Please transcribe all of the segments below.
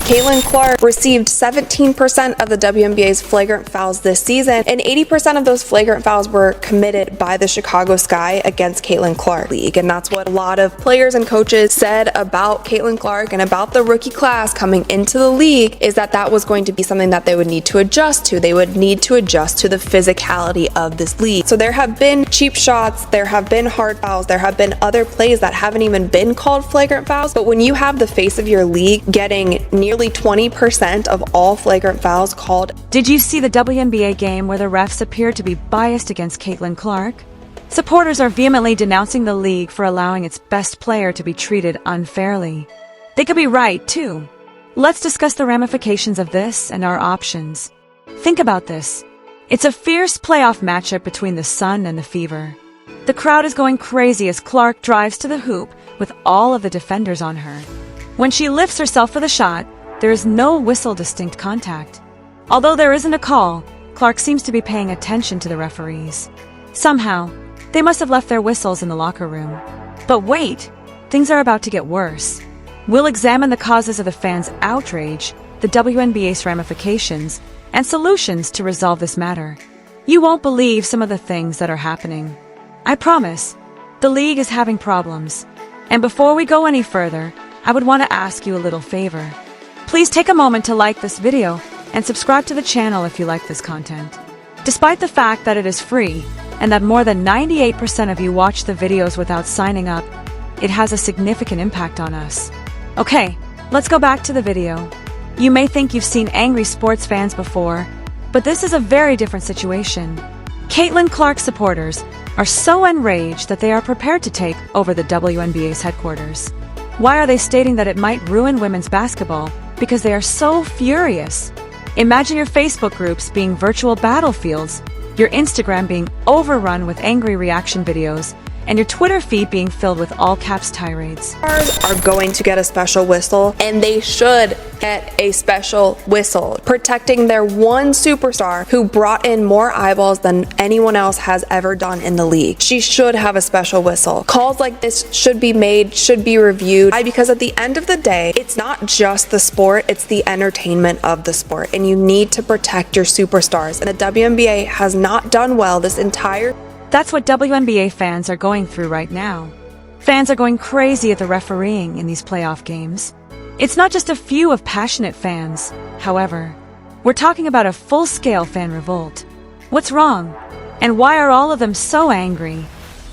Caitlin Clark received 17% of the WNBA's flagrant fouls this season, and 80% of those flagrant fouls were committed by the Chicago Sky against Caitlin Clark league. And that's what a lot of players and coaches said about Caitlin Clark and about the rookie class coming into the league, is that that was going to be something that they would need to adjust to. They would need to adjust to the physicality of this league. So there have been cheap shots, there have been hard fouls, there have been other plays that haven't even been called flagrant fouls. But when you have the face of your league getting nearly 20% of all flagrant fouls called. Did you see the WNBA game where the refs appeared to be biased against Caitlin Clark? Supporters are vehemently denouncing the league for allowing its best player to be treated unfairly. They could be right, too. Let's discuss the ramifications of this and our options. Think about this. It's a fierce playoff matchup between the Sun and the Fever. The crowd is going crazy as Clark drives to the hoop with all of the defenders on her. When she lifts herself for the shot, there is no whistle distinct contact. Although there isn't a call, Clark seems to be paying attention to the referees. Somehow, they must have left their whistles in the locker room. But wait, things are about to get worse. We'll examine the causes of the fans' outrage, the WNBA's ramifications, and solutions to resolve this matter. You won't believe some of the things that are happening. I promise, the league is having problems. And before we go any further, I would want to ask you a little favor. Please take a moment to like this video and subscribe to the channel if you like this content. Despite the fact that it is free and that more than 98% of you watch the videos without signing up, it has a significant impact on us. Okay, let's go back to the video. You may think you've seen angry sports fans before, but this is a very different situation. Caitlin Clark supporters are so enraged that they are prepared to take over the WNBA's headquarters. Why are they stating that it might ruin women's basketball? Because they are so furious. Imagine your Facebook groups being virtual battlefields, your Instagram being overrun with angry reaction videos, and your Twitter feed being filled with all-caps tirades. Stars are going to get a special whistle, and they should get a special whistle, protecting their one superstar who brought in more eyeballs than anyone else has ever done in the league. She should have a special whistle. Calls like this should be made, should be reviewed, because at the end of the day, it's not just the sport, it's the entertainment of the sport, and you need to protect your superstars. And the WNBA has not done well this entire. That's what WNBA fans are going through right now. Fans are going crazy at the refereeing in these playoff games. It's not just a few of passionate fans, however. We're talking about a full-scale fan revolt. What's wrong? And why are all of them so angry?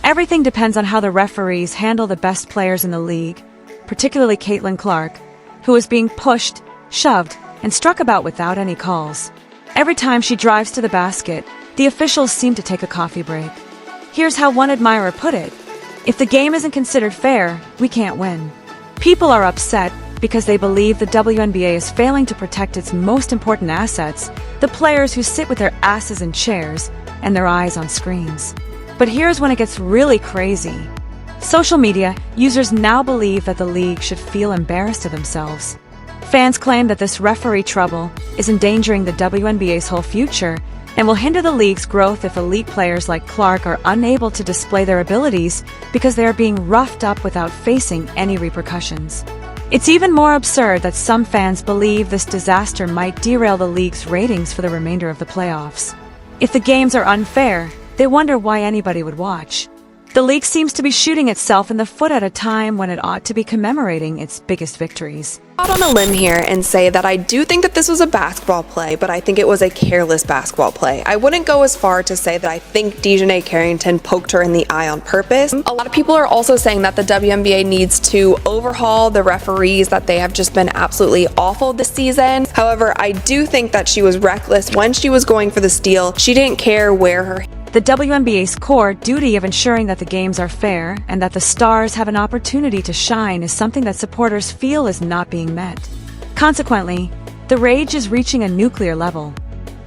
Everything depends on how the referees handle the best players in the league, particularly Caitlin Clark, who is being pushed, shoved, and struck about without any calls. Every time she drives to the basket, the officials seem to take a coffee break. Here's how one admirer put it: if the game isn't considered fair, we can't win. People are upset because they believe the WNBA is failing to protect its most important assets, the players who sit with their asses in chairs and their eyes on screens. But here's when it gets really crazy. Social media users now believe that the league should feel embarrassed of themselves. Fans claim that this referee trouble is endangering the WNBA's whole future and will hinder the league's growth if elite players like Clark are unable to display their abilities because they are being roughed up without facing any repercussions. It's even more absurd that some fans believe this disaster might derail the league's ratings for the remainder of the playoffs. If the games are unfair, they wonder why anybody would watch. The league seems to be shooting itself in the foot at a time when it ought to be commemorating its biggest victories. Out on a limb here and say that I do think that this was a basketball play, but I think it was a careless basketball play. I wouldn't go as far to say that I think Dejanay Carrington poked her in the eye on purpose. A lot of people are also saying that the WNBA needs to overhaul the referees, that they have just been absolutely awful this season. However, I do think that she was reckless when she was going for the steal. She didn't care where her. The WNBA's core duty of ensuring that the games are fair and that the stars have an opportunity to shine is something that supporters feel is not being met. Consequently, the rage is reaching a nuclear level.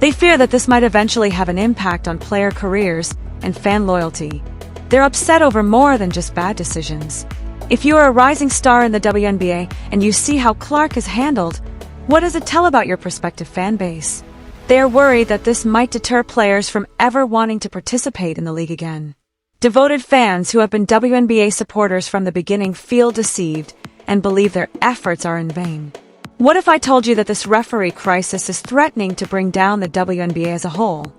They fear that this might eventually have an impact on player careers and fan loyalty. They're upset over more than just bad decisions. If you are a rising star in the WNBA and you see how Clark is handled, what does it tell about your prospective fan base? They are worried that this might deter players from ever wanting to participate in the league again. Devoted fans who have been WNBA supporters from the beginning feel deceived and believe their efforts are in vain. What if I told you that this referee crisis is threatening to bring down the WNBA as a whole?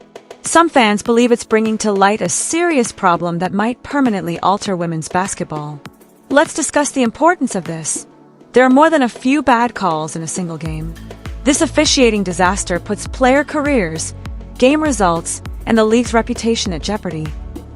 Some fans believe it's bringing to light a serious problem that might permanently alter women's basketball. Let's discuss the importance of this. There are more than a few bad calls in a single game. This officiating disaster puts player careers, game results, and the league's reputation at jeopardy.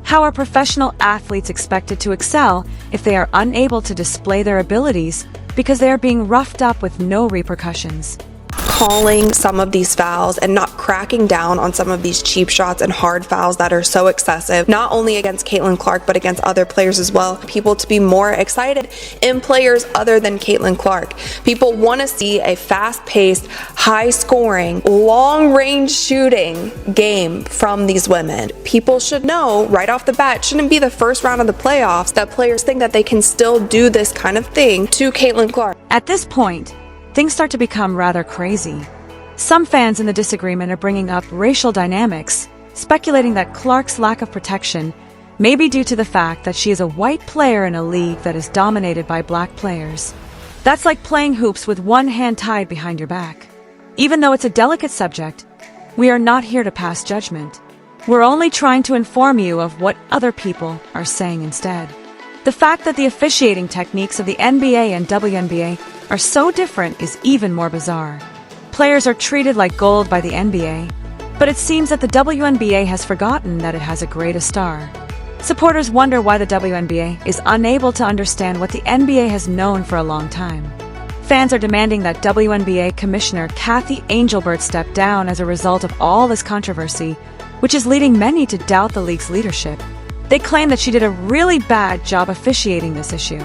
How are professional athletes expected to excel if they are unable to display their abilities because they are being roughed up with no repercussions? Calling some of these fouls and not cracking down on some of these cheap shots and hard fouls that are so excessive, not only against Caitlin Clark, but against other players as well. People to be more excited in players other than Caitlin Clark. People want to see a fast-paced, high-scoring, long-range shooting game from these women. People should know right off the bat, it shouldn't be the first round of the playoffs that players think that they can still do this kind of thing to Caitlin Clark. At this point, things start to become rather crazy. Some fans in the disagreement are bringing up racial dynamics, speculating that Clark's lack of protection may be due to the fact that she is a white player in a league that is dominated by black players. That's like playing hoops with one hand tied behind your back. Even though it's a delicate subject, we are not here to pass judgment. We're only trying to inform you of what other people are saying instead. The fact that the officiating techniques of the NBA and WNBA are so different is even more bizarre. Players are treated like gold by the NBA, but it seems that the WNBA has forgotten that it has a greatest star. Supporters wonder why the WNBA is unable to understand what the NBA has known for a long time. Fans are demanding that WNBA Commissioner Kathy Angelbert step down as a result of all this controversy, which is leading many to doubt the league's leadership. They claim that she did a really bad job officiating this issue.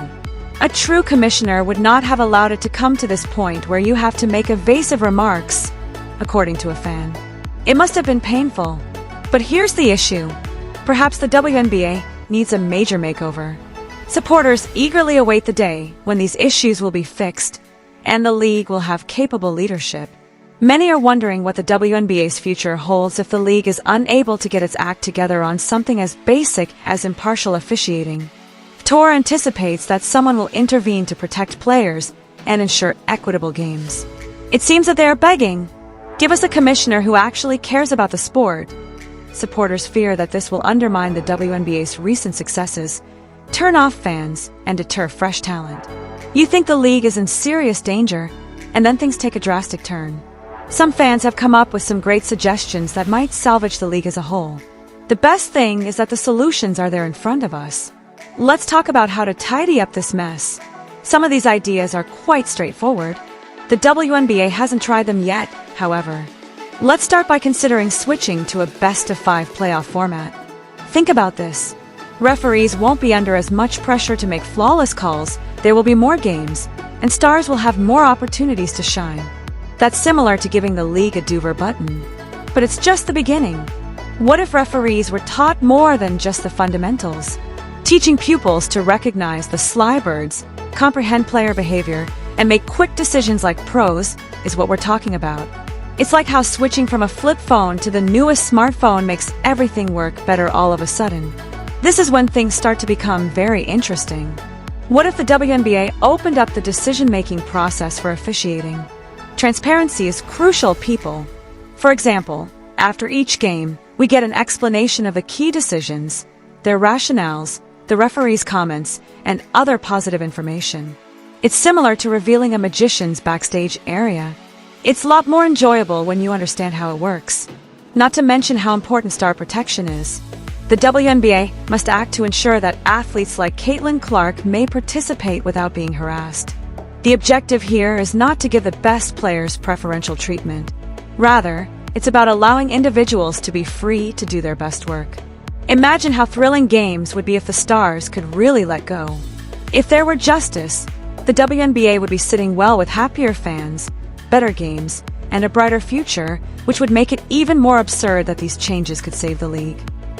A true commissioner would not have allowed it to come to this point where you have to make evasive remarks, according to a fan. It must have been painful. But here's the issue. Perhaps the WNBA needs a major makeover. Supporters eagerly await the day when these issues will be fixed and the league will have capable leadership. Many are wondering what the WNBA's future holds if the league is unable to get its act together on something as basic as impartial officiating. Tor anticipates that someone will intervene to protect players and ensure equitable games. It seems that they are begging, give us a commissioner who actually cares about the sport. Supporters fear that this will undermine the WNBA's recent successes, turn off fans, and deter fresh talent. You think the league is in serious danger, and then things take a drastic turn. Some fans have come up with some great suggestions that might salvage the league as a whole. The best thing is that the solutions are there in front of us. Let's talk about how to tidy up this mess. Some of these ideas are quite straightforward. The WNBA hasn't tried them yet, however. Let's start by considering switching to a best-of-5 playoff format. Think about this. Referees won't be under as much pressure to make flawless calls, there will be more games, and stars will have more opportunities to shine. That's similar to giving the league a do-over button. But it's just the beginning. What if referees were taught more than just the fundamentals? Teaching pupils to recognize the sly birds, comprehend player behavior, and make quick decisions like pros is what we're talking about. It's like how switching from a flip phone to the newest smartphone makes everything work better all of a sudden. This is when things start to become very interesting. What if the WNBA opened up the decision-making process for officiating? Transparency is crucial, people. For example, after each game, we get an explanation of the key decisions, their rationales, the referee's comments, and other positive information. It's similar to revealing a magician's backstage area. It's a lot more enjoyable when you understand how it works. Not to mention how important star protection is. The WNBA must act to ensure that athletes like Caitlin Clark may participate without being harassed. The objective here is not to give the best players preferential treatment. Rather, it's about allowing individuals to be free to do their best work. Imagine how thrilling games would be if the stars could really let go. If there were justice, the WNBA would be sitting well with happier fans, better games, and a brighter future, which would make it even more absurd that these changes could save the league.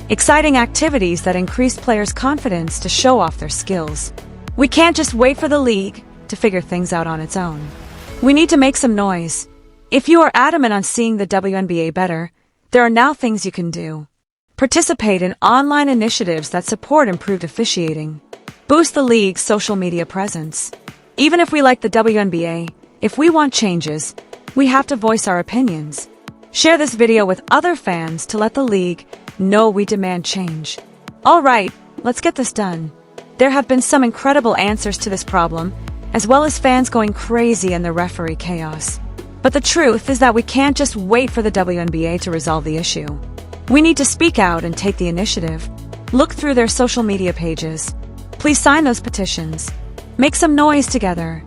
Exciting activities that increase players' confidence to show off their skills. We can't just wait for the league to figure things out on its own. We need to make some noise. If you are adamant on seeing the WNBA better, there are now things you can do. Participate in online initiatives that support improved officiating. Boost the league's social media presence. Even if we like the WNBA, If we want changes, we have to voice our opinions. Share this video with other fans to let the league know we demand change. All right, let's get this done. There have been some incredible answers to this problem, as well as fans going crazy and the referee chaos. But the truth is that we can't just wait for the WNBA to resolve the issue. We need to speak out and take the initiative. Look through their social media pages. Please sign those petitions. Make some noise together.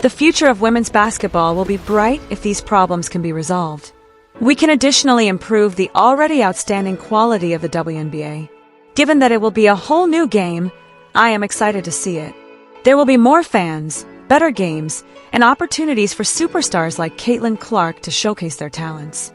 The future of women's basketball will be bright if these problems can be resolved. We can additionally improve the already outstanding quality of the WNBA. Given that it will be a whole new game, I am excited to see it. There will be more fans, better games, and opportunities for superstars like Caitlin Clark to showcase their talents.